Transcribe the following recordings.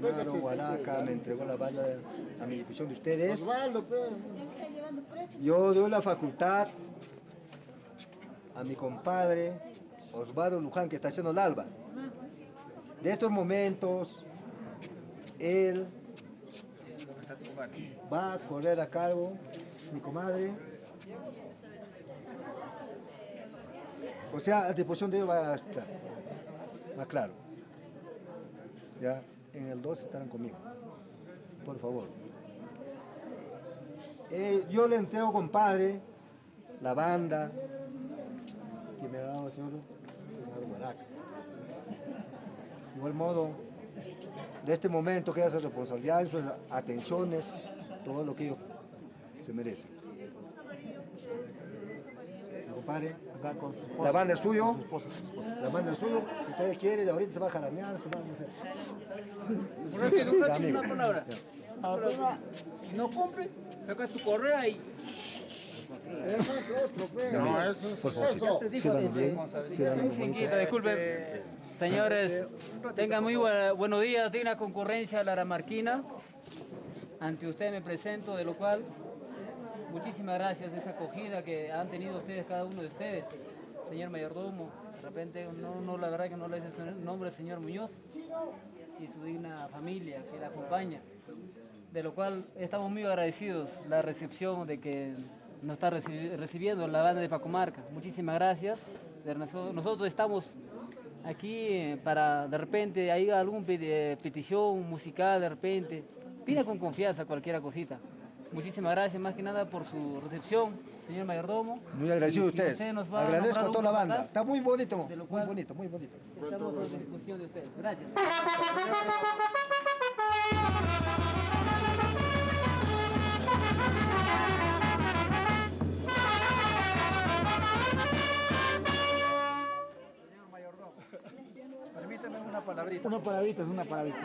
Genaro Huaraca me entregó la banda a mi disposición de ustedes. Yo doy la facultad a mi compadre Osvaldo Luján, que está haciendo el alba. De estos momentos, él va a correr a cargo, mi comadre. O sea, a disposición de ellos va a estar, más claro. Ya, en el 2 estarán conmigo, por favor. Yo le entrego, compadre, la banda que me ha dado el señor Huaraca. De igual modo, de este momento queda su responsabilidad, sus atenciones, todo lo que ellos se merecen. Compadre, con su esposa, la banda es suyo, la banda es suyo, si ustedes quieren, ahorita se va a jaranear, se va a hacer. Una palabra. Si no cumple, saca tu correa y... No, eso es... Por favor, Disculpen, señores, tengan muy buenos días, digna concurrencia laramarquina. Ante usted me presento, de lo cual muchísimas gracias de esta acogida que han tenido ustedes, cada uno de ustedes. Señor mayordomo, de repente la verdad que no le dice el nombre, señor Muñoz, y su digna familia que la acompaña. De lo cual estamos muy agradecidos la recepción de que nos está recibiendo la banda de Pacomarca. Muchísimas gracias. Nosotros estamos aquí para, de repente, hay alguna petición musical, de repente, pida con confianza cualquier cosita. Muchísimas gracias, más que nada, por su recepción, señor mayordomo. Muy agradecido a Si ustedes. usted nos va Agradezco a toda la banda. atrás, Está muy bonito, de lo muy cual bonito, muy bonito. estamos a disposición de ustedes. Gracias. Señor mayordomo, permítame una palabrita. Una palabrita, es una palabrita.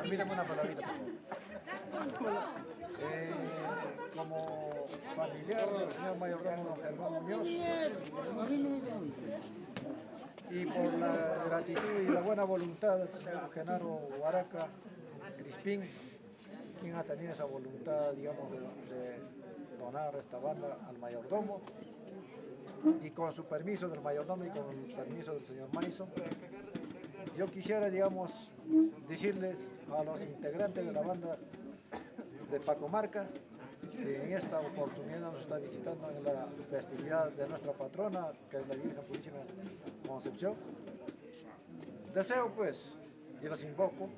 Permítame una palabrita, por favor. Como familiar del señor mayordomo don Germán Muñoz, y por la gratitud y la buena voluntad del señor Genaro Huaraca Crispín, quien ha tenido esa voluntad, digamos, de donar esta banda al mayordomo, y con su permiso del mayordomo y con el permiso del señor Mason, yo quisiera, digamos, decirles a los integrantes de la banda de Pacomarca que en esta oportunidad nos está visitando en la festividad de nuestra patrona, que es la Virgen Purísima Concepción. Deseo, pues, y los invoco,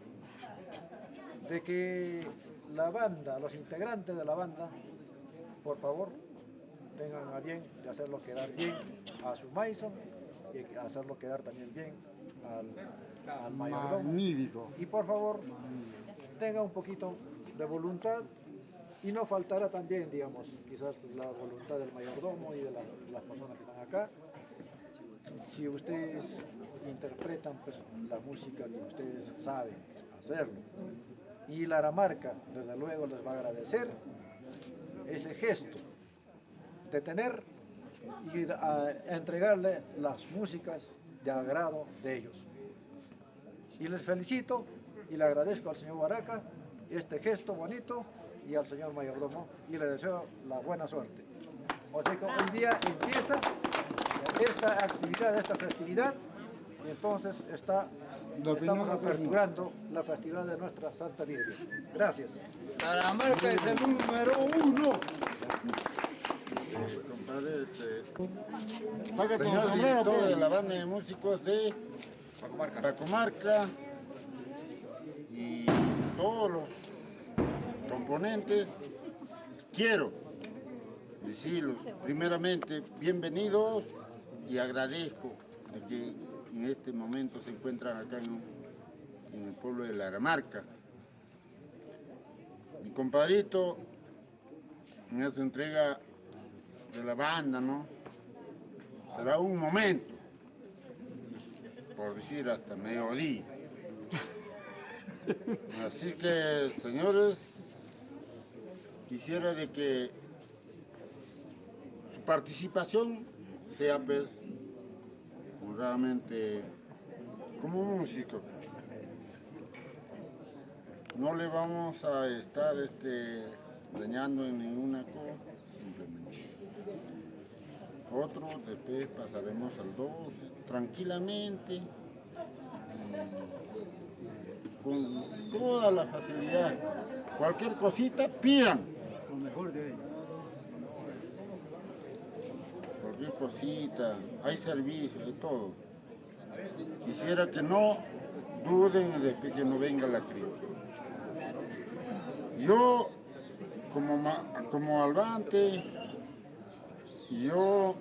de que la banda, los integrantes de la banda, por favor, tengan a bien de hacerlo quedar bien a su Mason y hacerlo quedar también bien al mayordomo. Magnífico. Y por favor, tenga un poquito de voluntad y no faltará también, digamos, quizás la voluntad del mayordomo y de las personas que están acá. Si ustedes interpretan, pues, la música que ustedes saben hacerlo. Y Laramarca, desde luego, les va a agradecer ese gesto de tener y entregarle las músicas de agrado de ellos. Y les felicito y le agradezco al señor Huaraca este gesto bonito y al señor mayordomo y le deseo la buena suerte. O sea que hoy día empieza esta actividad, esta festividad, y entonces estamos aperturando la festividad de nuestra Santa Virgen. Gracias. Laramarca es el número 1. Compadre, Paga con señor sombrero, director pues. de la banda de músicos de Pacomarca y todos los componentes, quiero decirlos primeramente bienvenidos y agradezco de que en este momento se encuentran acá en el pueblo de Laramarca. Mi compadrito me hace entrega de la banda, ¿no? Será un momento, por decir hasta mediodía. Así que, señores, quisiera de que su participación sea, pues, honradamente como músico. no le vamos a estar dañando en ninguna cosa, simplemente. Otro, después pasaremos al 12, tranquilamente, con toda la facilidad. Cualquier cosita, pidan. Lo mejor de ellos. Cualquier cosita, hay servicio, hay todo. Quisiera que no duden después que no venga la crítica. Yo, como Albante, yo,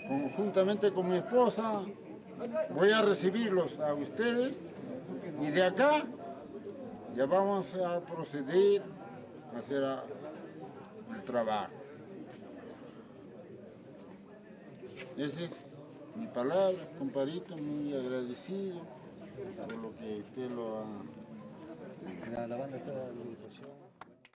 conjuntamente con mi esposa, voy a recibirlos a ustedes y de acá ya vamos a proceder a hacer el trabajo. Esa es mi palabra, compadrito, muy agradecido por lo que usted lo ha... La banda está a disposición.